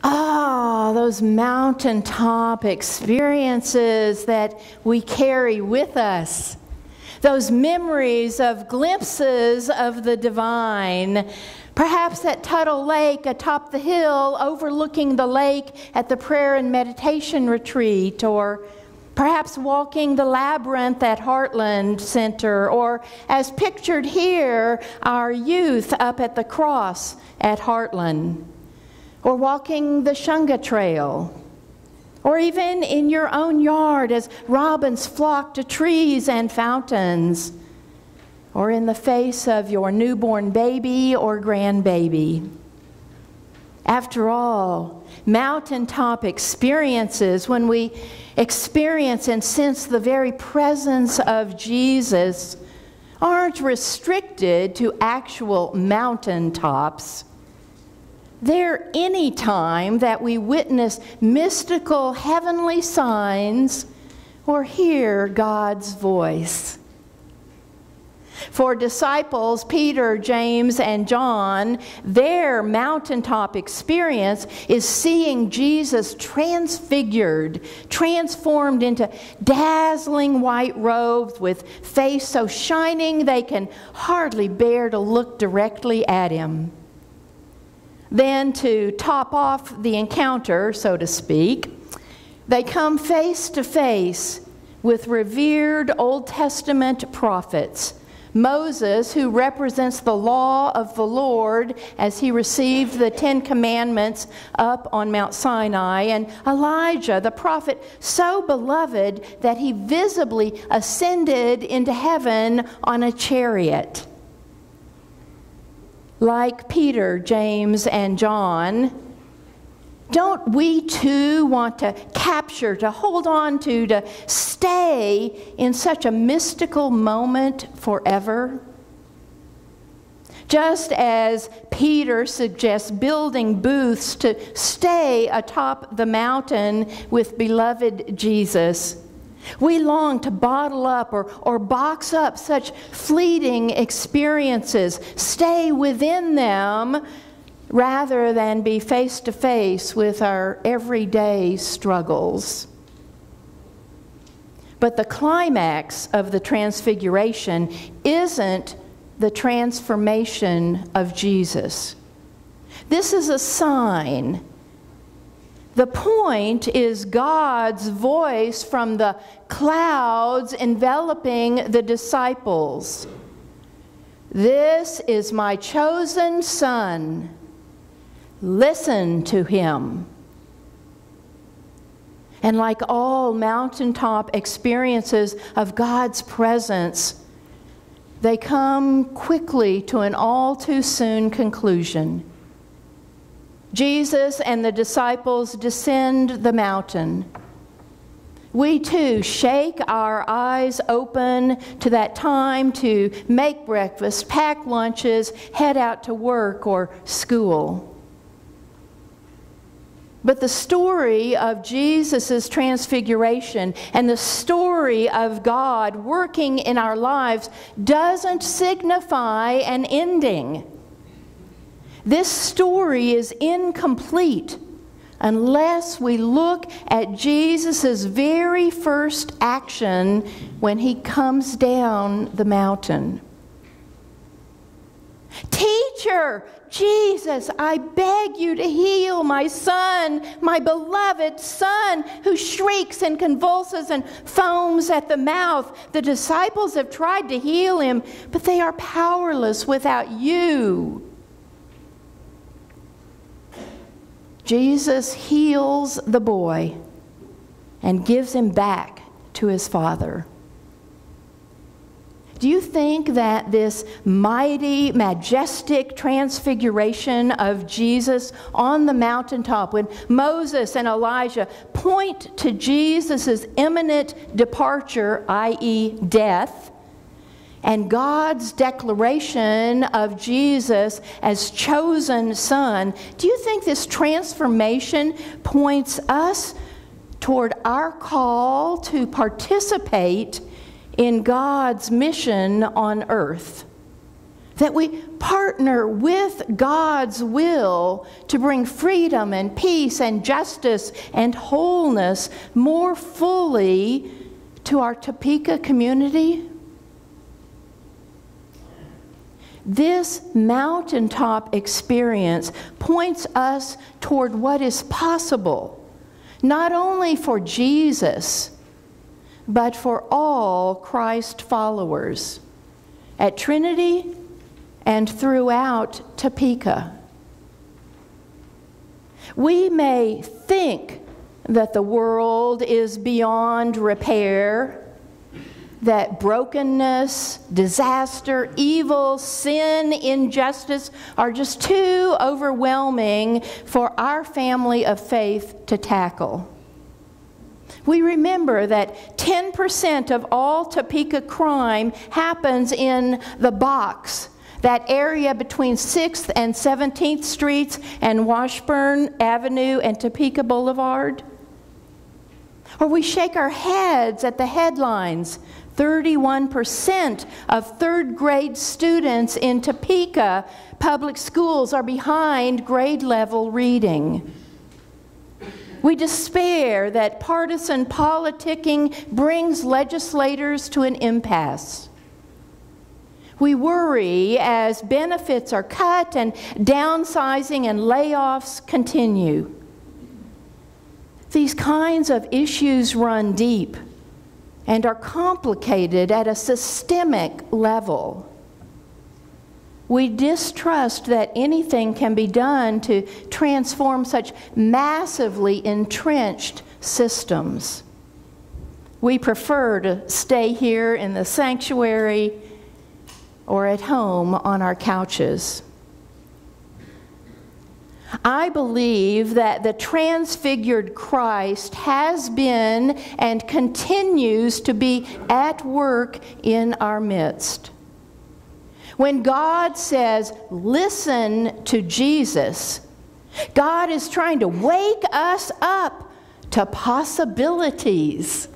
Ah, those mountaintop experiences that we carry with us. Those memories of glimpses of the divine. Perhaps at Tuttle Lake atop the hill overlooking the lake at the prayer and meditation retreat, or perhaps walking the labyrinth at Heartland Center, or as pictured here, our youth up at the cross at Heartland, or walking the Shunga Trail, or even in your own yard as robins flock to trees and fountains, or in the face of your newborn baby or grandbaby. After all, mountaintop experiences, when we experience and sense the very presence of Jesus, aren't restricted to actual mountaintops. They're any time that we witness mystical heavenly signs or hear God's voice. For disciples, Peter, James, and John, their mountaintop experience is seeing Jesus transfigured, transformed into dazzling white robes with face so shining they can hardly bear to look directly at him. Then, to top off the encounter, so to speak, they come face to face with revered Old Testament prophets. Moses, who represents the law of the Lord as he received the 10 Commandments up on Mount Sinai, and Elijah, the prophet so beloved that he visibly ascended into heaven on a chariot. Like Peter, James, and John, don't we too want to capture, to hold on to stay in such a mystical moment forever? Just as Peter suggests building booths to stay atop the mountain with beloved Jesus, we long to bottle up or box up such fleeting experiences, stay within them, rather than be face to face with our everyday struggles. But the climax of the Transfiguration isn't the transformation of Jesus. This is a sign. The point is God's voice from the clouds enveloping the disciples. This is my chosen Son. Listen to him. And like all mountaintop experiences of God's presence, they come quickly to an all too soon conclusion. Jesus and the disciples descend the mountain. We too shake our eyes open to that time to make breakfast, pack lunches, head out to work or school. But the story of Jesus' transfiguration and the story of God working in our lives doesn't signify an ending. This story is incomplete unless we look at Jesus' very first action when he comes down the mountain. Teacher, Jesus, I beg you to heal my son, my beloved son, who shrieks and convulses and foams at the mouth. The disciples have tried to heal him, but they are powerless without you. Jesus heals the boy and gives him back to his father. Do you think that this mighty, majestic transfiguration of Jesus on the mountaintop, when Moses and Elijah point to Jesus' imminent departure, i.e. death, and God's declaration of Jesus as chosen Son, do you think this transformation points us toward our call to participate in God's mission on earth that we partner with God's will to bring freedom and peace and justice and wholeness more fully to our Topeka community? This mountaintop experience points us toward what is possible, not only for Jesus, but for all Christ followers at Trinity and throughout Topeka. We may think that the world is beyond repair, that brokenness, disaster, evil, sin, injustice are just too overwhelming for our family of faith to tackle. We remember that 10% of all Topeka crime happens in the box, that area between 6th and 17th Streets and Washburn Avenue and Topeka Boulevard. Or we shake our heads at the headlines. 31% of third grade students in Topeka public schools are behind grade level reading. We despair that partisan politicking brings legislators to an impasse. We worry as benefits are cut and downsizing and layoffs continue. These kinds of issues run deep and are complicated at a systemic level. We distrust that anything can be done to transform such massively entrenched systems. We prefer to stay here in the sanctuary or at home on our couches. I believe that the transfigured Christ has been and continues to be at work in our midst. When God says, listen to Jesus, God is trying to wake us up to possibilities.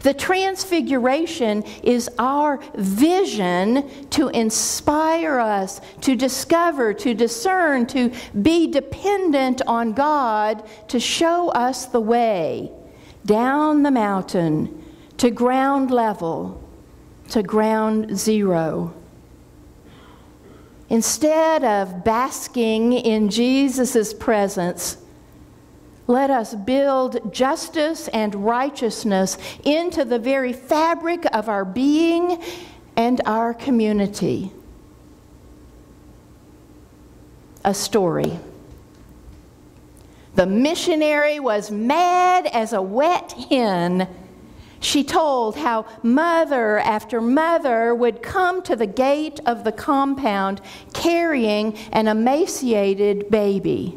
The Transfiguration is our vision to inspire us, to discover, to discern, to be dependent on God to show us the way down the mountain to ground level, to ground zero. Instead of basking in Jesus' presence, let us build justice and righteousness into the very fabric of our being and our community. A story. The missionary was mad as a wet hen. She told how mother after mother would come to the gate of the compound carrying an emaciated baby.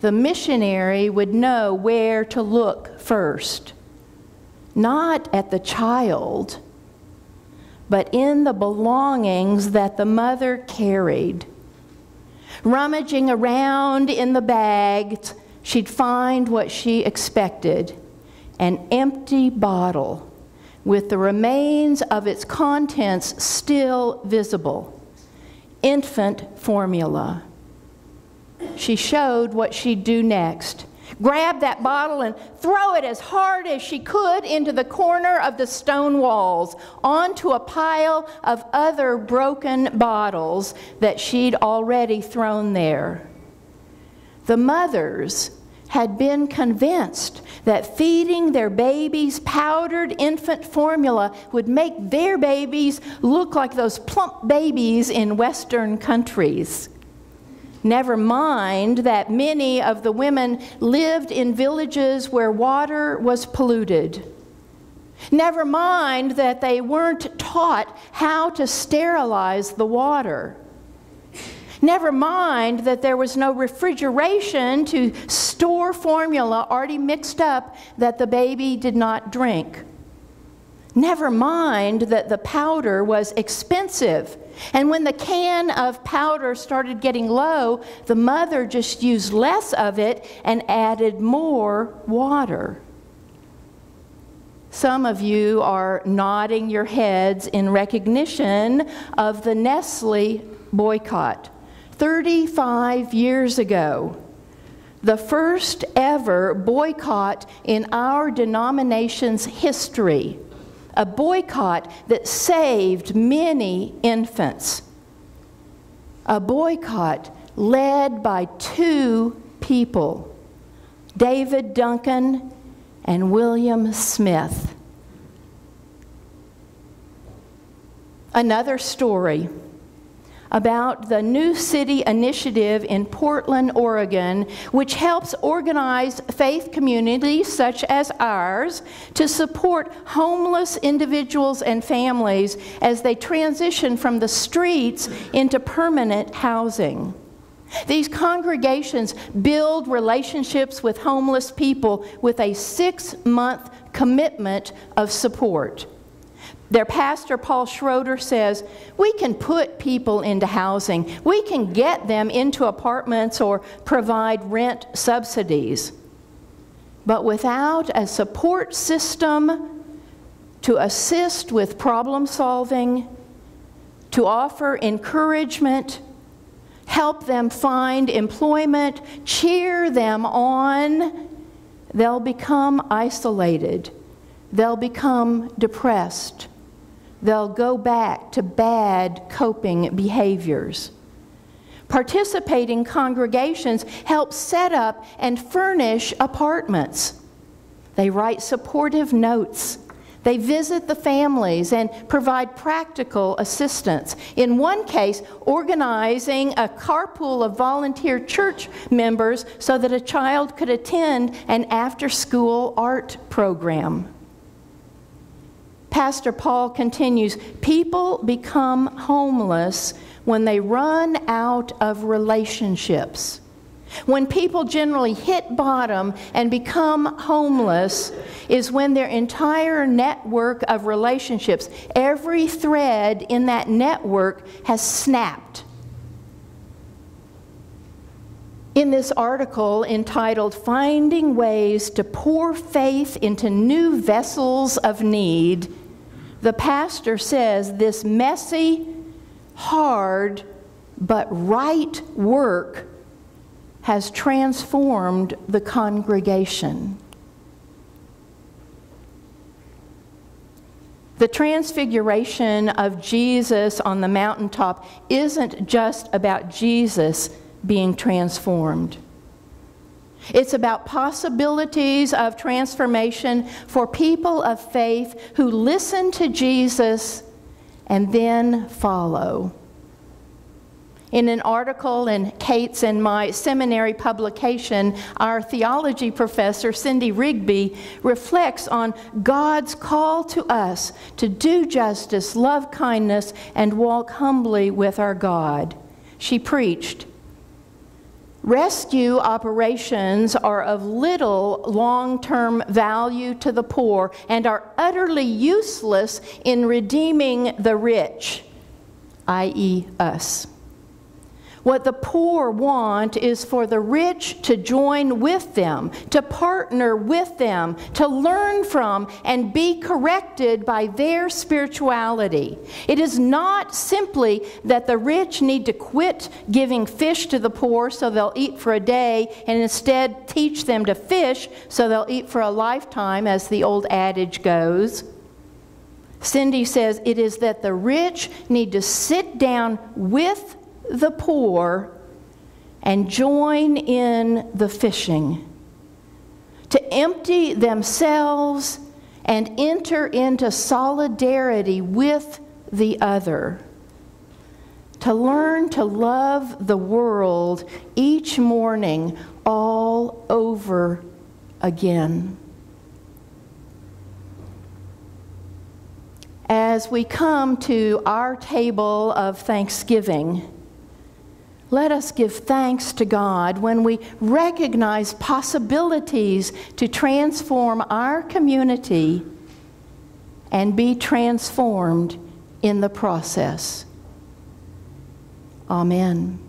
The missionary would know where to look first, not at the child, but in the belongings that the mother carried. Rummaging around in the bags, she'd find what she expected, an empty bottle with the remains of its contents still visible. Infant formula. She showed what she'd do next. Grab that bottle and throw it as hard as she could into the corner of the stone walls, onto a pile of other broken bottles that she'd already thrown there. The mothers had been convinced that feeding their babies powdered infant formula would make their babies look like those plump babies in Western countries. Never mind that many of the women lived in villages where water was polluted. Never mind that they weren't taught how to sterilize the water. Never mind that there was no refrigeration to store formula already mixed up that the baby did not drink. Never mind that the powder was expensive. And when the can of powder started getting low, the mother just used less of it and added more water. Some of you are nodding your heads in recognition of the Nestle boycott. 35 years ago, the first ever boycott in our denomination's history, a boycott that saved many infants, a boycott led by two people, David Duncan and William Smith. Another story about the New City Initiative in Portland, Oregon, which helps organize faith communities such as ours to support homeless individuals and families as they transition from the streets into permanent housing. These congregations build relationships with homeless people with a 6-month commitment of support. Their pastor, Paul Schroeder, says, we can put people into housing. We can get them into apartments or provide rent subsidies. But without a support system to assist with problem solving, to offer encouragement, help them find employment, cheer them on, they'll become isolated. They'll become depressed. They'll go back to bad coping behaviors. Participating congregations help set up and furnish apartments. They write supportive notes. They visit the families and provide practical assistance. In one case, organizing a carpool of volunteer church members so that a child could attend an after-school art program. Pastor Paul continues, people become homeless when they run out of relationships. When people generally hit bottom and become homeless is when their entire network of relationships, every thread in that network has snapped. In this article entitled Finding Ways to Pour Faith into New Vessels of Need, the pastor says this messy, hard, but right work has transformed the congregation. The transfiguration of Jesus on the mountaintop isn't just about Jesus being transformed. It's about possibilities of transformation for people of faith who listen to Jesus and then follow. In an article in Kate's and my seminary publication, our theology professor, Cindy Rigby, reflects on God's call to us to do justice, love kindness, and walk humbly with our God. She preached, rescue operations are of little long-term value to the poor and are utterly useless in redeeming the rich, i.e. us. What the poor want is for the rich to join with them, to partner with them, to learn from and be corrected by their spirituality. It is not simply that the rich need to quit giving fish to the poor so they'll eat for a day and instead teach them to fish so they'll eat for a lifetime, as the old adage goes. Cindy says it is that the rich need to sit down with the poor and join in the fishing, to empty themselves and enter into solidarity with the other, to learn to love the world each morning all over again. As we come to our table of Thanksgiving, let us give thanks to God when we recognize possibilities to transform our community and be transformed in the process. Amen.